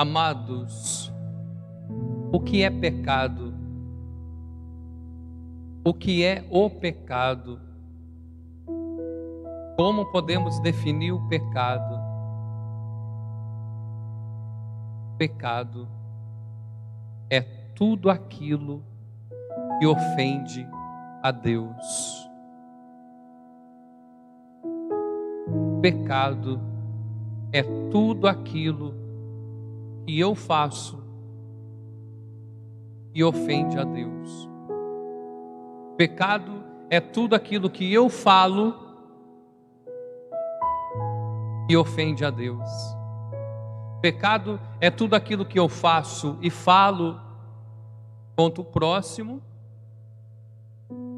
Amados, o que é pecado? O que é o pecado? Como podemos definir o pecado? Pecado é tudo aquilo que ofende a Deus. Pecado é tudo aquilo que eu faço e ofende a Deus. Pecado é tudo aquilo que eu falo e ofende a Deus. Pecado é tudo aquilo que eu faço e falo contra o próximo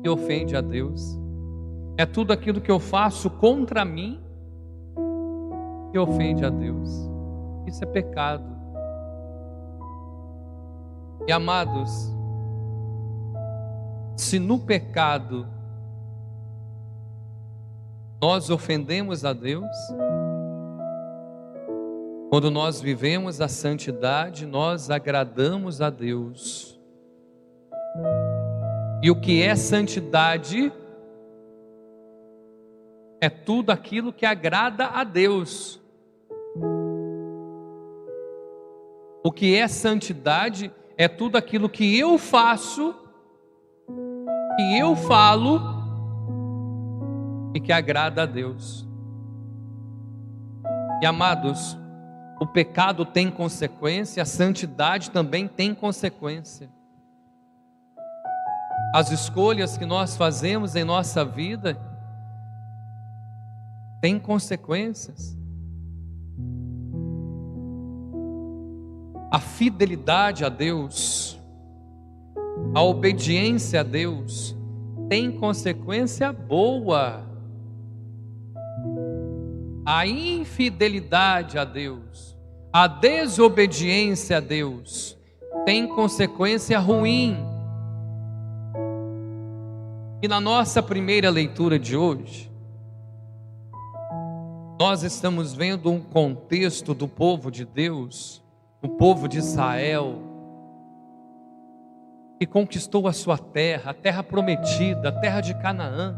e ofende a Deus. É tudo aquilo que eu faço contra mim e ofende a Deus. Isso é pecado. E amados, se no pecado nós ofendemos a Deus, quando nós vivemos a santidade, nós agradamos a Deus. E o que é santidade? É tudo aquilo que agrada a Deus. O que é santidade é tudo aquilo que eu faço, que eu falo e que agrada a Deus. E amados, o pecado tem consequência, a santidade também tem consequência. As escolhas que nós fazemos em nossa vida têm consequências. A fidelidade a Deus, a obediência a Deus tem consequência boa. A infidelidade a Deus, a desobediência a Deus tem consequência ruim. E na nossa primeira leitura de hoje, nós estamos vendo um contexto do povo de Deus, o povo de Israel, que conquistou a sua terra, a terra prometida, a terra de Canaã.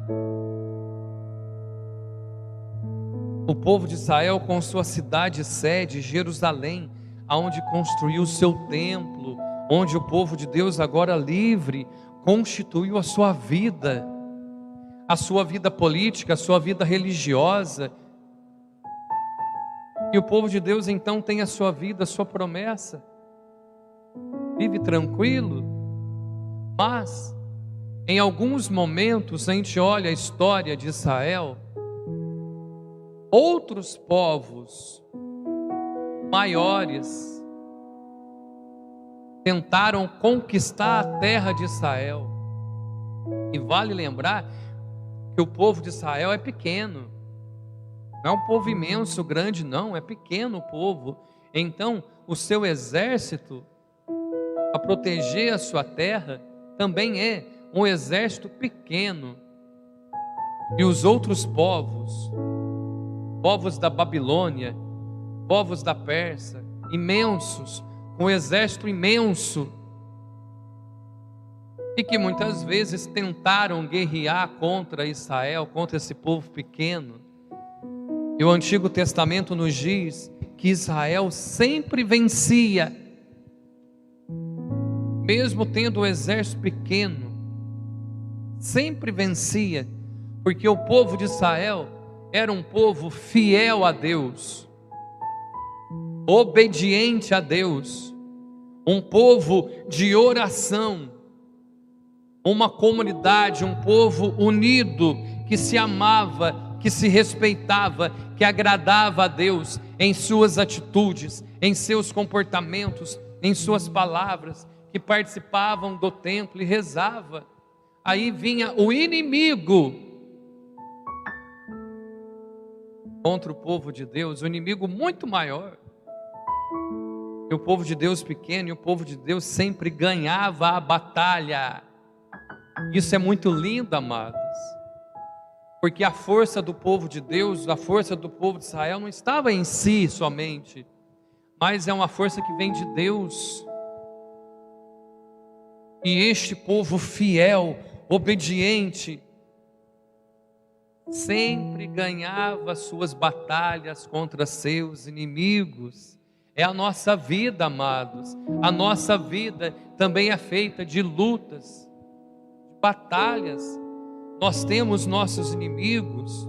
O povo de Israel com sua cidade sede, Jerusalém, aonde construiu o seu templo, onde o povo de Deus agora livre constituiu a sua vida política, a sua vida religiosa. E o povo de Deus então tem a sua vida, a sua promessa, vive tranquilo. Mas em alguns momentos a gente olha a história de Israel, outros povos maiores tentaram conquistar a terra de Israel. E vale lembrar que o povo de Israel é pequeno, não é um povo imenso, grande, não, é pequeno o povo. Então o seu exército, para proteger a sua terra, também é um exército pequeno. E os outros povos da Babilônia, povos da Pérsia, imensos, com um exército imenso, e que muitas vezes tentaram guerrear contra Israel, contra esse povo pequeno. E o Antigo Testamento nos diz que Israel sempre vencia, mesmo tendo um exército pequeno, sempre vencia, porque o povo de Israel era um povo fiel a Deus, obediente a Deus, um povo de oração, uma comunidade, um povo unido, que se amava, que se respeitava, que agradava a Deus em suas atitudes, em seus comportamentos, em suas palavras, que participavam do templo e rezava. Aí vinha o inimigo contra o povo de Deus, um inimigo muito maior. E o povo de Deus pequeno, e o povo de Deus sempre ganhava a batalha. Isso é muito lindo, amados, porque a força do povo de Deus, a força do povo de Israel não estava em si somente, mas é uma força que vem de Deus. E este povo fiel, obediente, sempre ganhava suas batalhas contra seus inimigos. É a nossa vida, amados. A nossa vida também é feita de lutas, de batalhas. Nós temos nossos inimigos,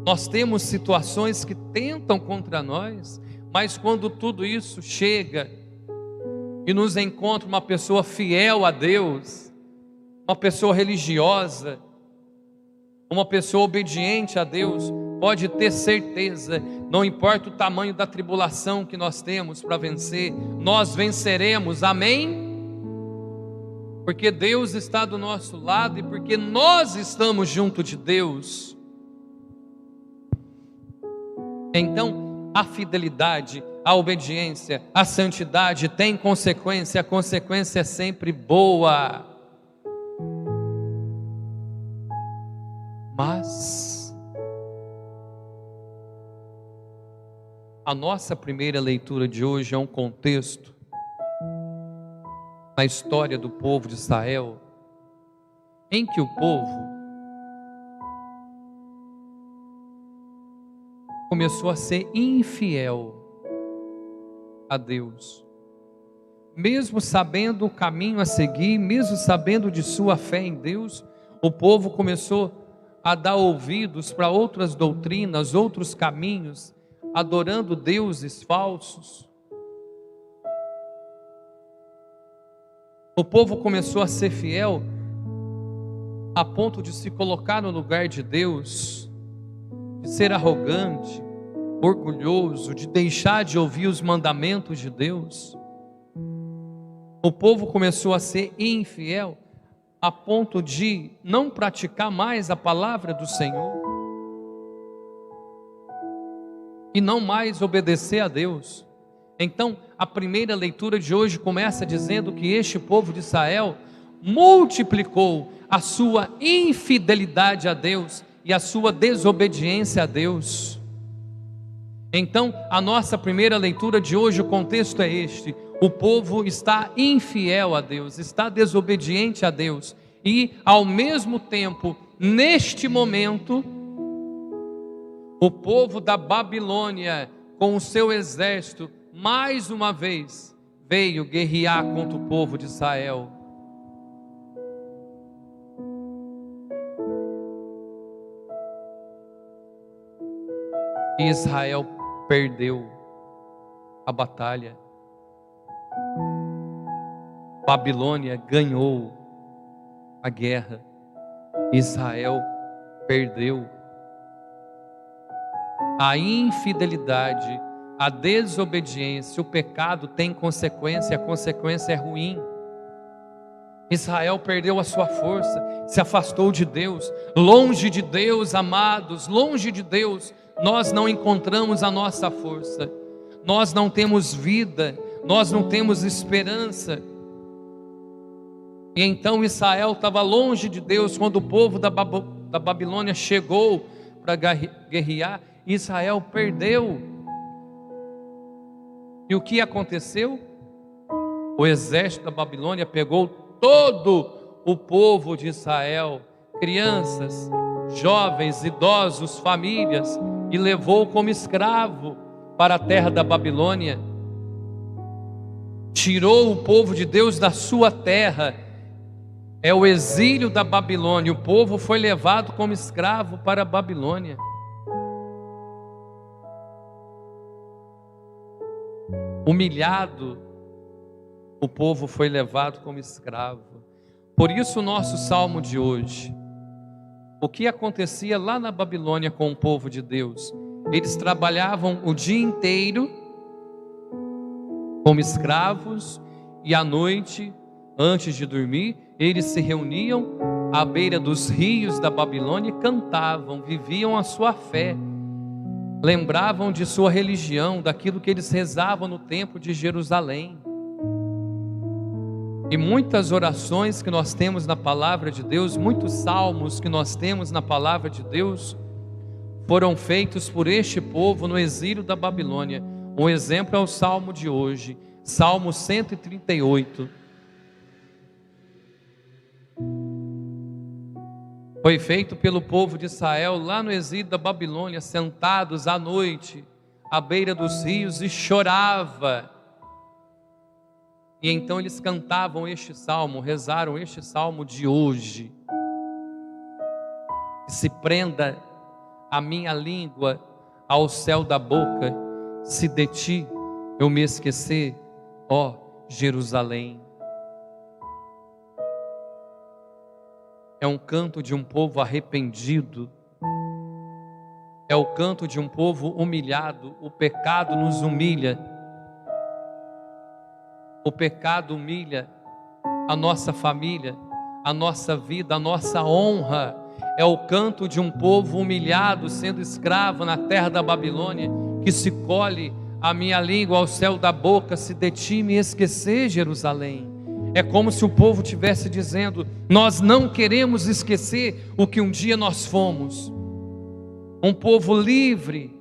nós temos situações que tentam contra nós, mas quando tudo isso chega e nos encontra uma pessoa fiel a Deus, uma pessoa religiosa, uma pessoa obediente a Deus, pode ter certeza, não importa o tamanho da tribulação que nós temos para vencer, nós venceremos, amém? Porque Deus está do nosso lado e porque nós estamos junto de Deus. Então, a fidelidade, a obediência, a santidade tem consequência, a consequência é sempre boa. Mas a nossa primeira leitura de hoje é um contexto na história do povo de Israel, em que o povo começou a ser infiel a Deus, mesmo sabendo o caminho a seguir, mesmo sabendo de sua fé em Deus, o povo começou a dar ouvidos para outras doutrinas, outros caminhos, adorando deuses falsos. O povo começou a ser fiel a ponto de se colocar no lugar de Deus, de ser arrogante, orgulhoso, de deixar de ouvir os mandamentos de Deus. O povo começou a ser infiel a ponto de não praticar mais a palavra do Senhor e não mais obedecer a Deus. Então, a primeira leitura de hoje começa dizendo que este povo de Israel multiplicou a sua infidelidade a Deus e a sua desobediência a Deus. Então, a nossa primeira leitura de hoje, o contexto é este: o povo está infiel a Deus, está desobediente a Deus, e ao mesmo tempo, neste momento, o povo da Babilônia, com o seu exército, mais uma vez, veio guerrear contra o povo de Israel. E Israel perdeu a batalha. Babilônia ganhou a guerra. Israel perdeu. A infidelidade, a desobediência, o pecado tem consequência, a consequência é ruim. Israel perdeu a sua força, se afastou de Deus. Longe de Deus, amados, longe de Deus, nós não encontramos a nossa força, nós não temos vida, nós não temos esperança. E então Israel estava longe de Deus quando o povo da Babilônia chegou para guerrear. Israel perdeu. E o que aconteceu? O exército da Babilônia pegou todo o povo de Israel, crianças, jovens, idosos, famílias, e levou como escravo para a terra da Babilônia. Tirou o povo de Deus da sua terra. É o exílio da Babilônia. O povo foi levado como escravo para a Babilônia. Humilhado, o povo foi levado como escravo. Por isso o nosso salmo de hoje. O que acontecia lá na Babilônia com o povo de Deus? Eles trabalhavam o dia inteiro como escravos, e à noite, antes de dormir, eles se reuniam à beira dos rios da Babilônia e cantavam, viviam a sua fé, lembravam de sua religião, daquilo que eles rezavam no templo de Jerusalém. E muitas orações que nós temos na palavra de Deus, muitos salmos que nós temos na palavra de Deus, foram feitos por este povo no exílio da Babilônia. Um exemplo é o salmo de hoje, Salmo 138. Foi feito pelo povo de Israel lá no exílio da Babilônia, sentados à noite à beira dos rios, e chorava. E então eles cantavam este salmo, rezaram este salmo de hoje. Que se prenda a minha língua ao céu da boca, se de ti eu me esquecer, ó Jerusalém. É um canto de um povo arrependido, é o canto de um povo humilhado. O pecado nos humilha, o pecado humilha a nossa família, a nossa vida, a nossa honra. É o canto de um povo humilhado, sendo escravo na terra da Babilônia, que se colhe a minha língua ao céu da boca, se de ti me esquecer, Jerusalém. É como se o povo estivesse dizendo: nós não queremos esquecer o que um dia nós fomos. Um povo livre,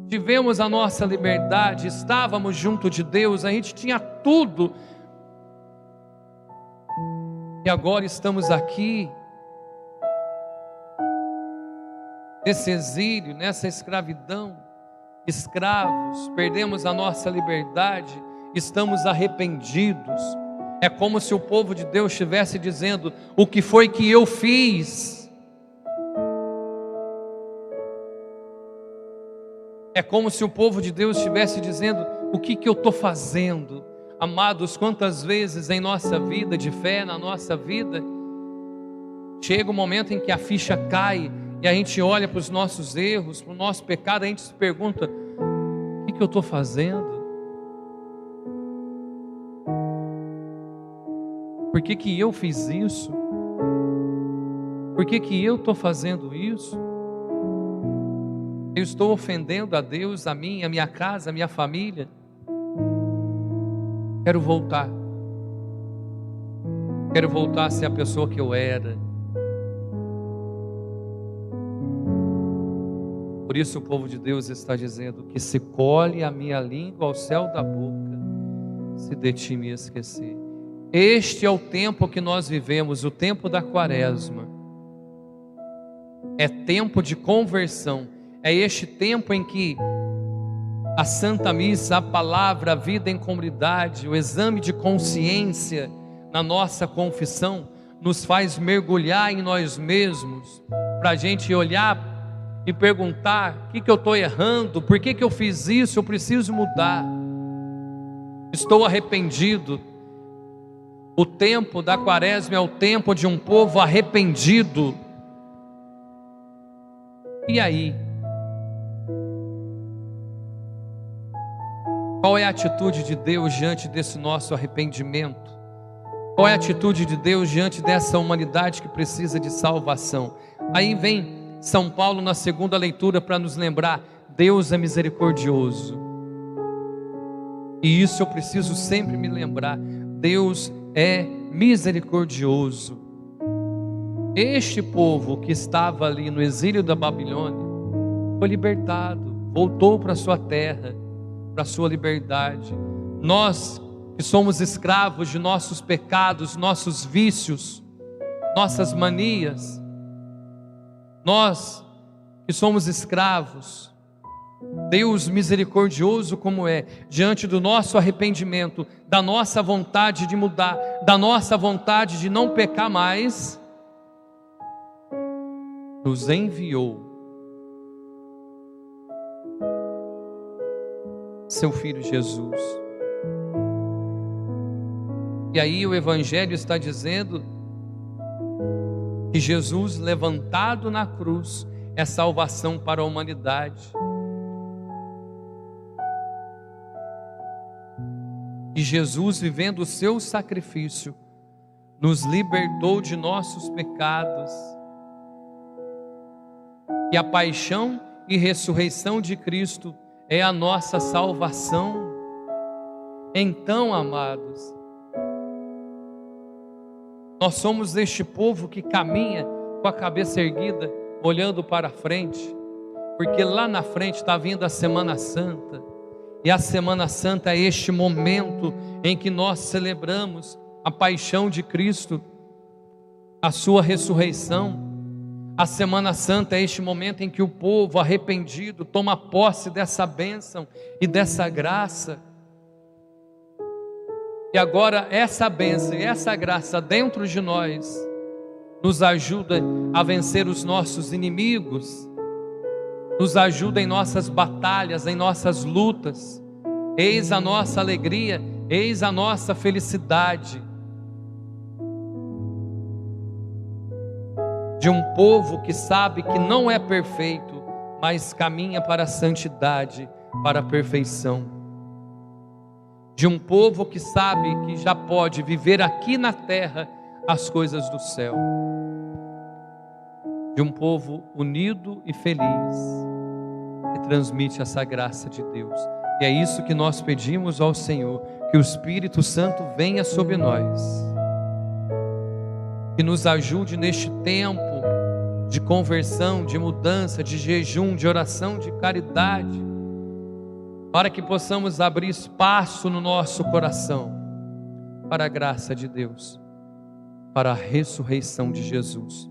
tivemos a nossa liberdade, estávamos junto de Deus, a gente tinha tudo. E agora estamos aqui, nesse exílio, nessa escravidão, escravos, perdemos a nossa liberdade, estamos arrependidos. É como se o povo de Deus estivesse dizendo: o que foi que eu fiz? É como se o povo de Deus estivesse dizendo: o que eu estou fazendo? Amados, quantas vezes em nossa vida de fé, na nossa vida, chega um momento em que a ficha cai e a gente olha para os nossos erros, para o nosso pecado, a gente se pergunta: o que eu estou fazendo? Por que eu fiz isso? Por que eu estou fazendo isso? Eu estou ofendendo a Deus, a mim, a minha casa, a minha família? Quero voltar. Quero voltar a ser a pessoa que eu era. Por isso o povo de Deus está dizendo: que se colhe a minha língua ao céu da boca, se de ti me esquecer. Este é o tempo que nós vivemos, o tempo da quaresma. É tempo de conversão. É este tempo em que a Santa Missa, a palavra, a vida em comunidade, o exame de consciência na nossa confissão, nos faz mergulhar em nós mesmos, para a gente olhar e perguntar: o que eu estou errando? Por que eu fiz isso? Eu preciso mudar. Estou arrependido. O tempo da quaresma é o tempo de um povo arrependido. E aí? Qual é a atitude de Deus diante desse nosso arrependimento? Qual é a atitude de Deus diante dessa humanidade que precisa de salvação? Aí vem São Paulo na segunda leitura para nos lembrar: Deus é misericordioso. E isso eu preciso sempre me lembrar: Deus é misericordioso. Este povo que estava ali no exílio da Babilônia foi libertado, voltou para sua terra, para a sua liberdade. Nós que somos escravos de nossos pecados, nossos vícios, nossas manias, nós que somos escravos, Deus misericordioso como é, diante do nosso arrependimento, da nossa vontade de mudar, da nossa vontade de não pecar mais, nos enviou seu Filho Jesus. E aí o Evangelho está dizendo que Jesus levantado na cruz é salvação para a humanidade. E Jesus, vivendo o seu sacrifício, nos libertou de nossos pecados. E a paixão e ressurreição de Cristo é a nossa salvação. Então, amados, nós somos este povo que caminha com a cabeça erguida, olhando para frente, porque lá na frente está vindo a Semana Santa. E a Semana Santa é este momento em que nós celebramos a paixão de Cristo, a sua ressurreição. A Semana Santa é este momento em que o povo arrependido toma posse dessa bênção e dessa graça. E agora essa bênção e essa graça dentro de nós nos ajuda a vencer os nossos inimigos, nos ajuda em nossas batalhas, em nossas lutas. Eis a nossa alegria, eis a nossa felicidade. De um povo que sabe que não é perfeito, mas caminha para a santidade, para a perfeição. De um povo que sabe que já pode viver aqui na terra as coisas do céu. De um povo unido e feliz, que transmite essa graça de Deus. E é isso que nós pedimos ao Senhor, que o Espírito Santo venha sobre nós, que nos ajude neste tempo de conversão, de mudança, de jejum, de oração, de caridade, para que possamos abrir espaço no nosso coração para a graça de Deus, para a ressurreição de Jesus,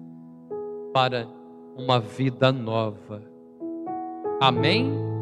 para uma vida nova. Amém?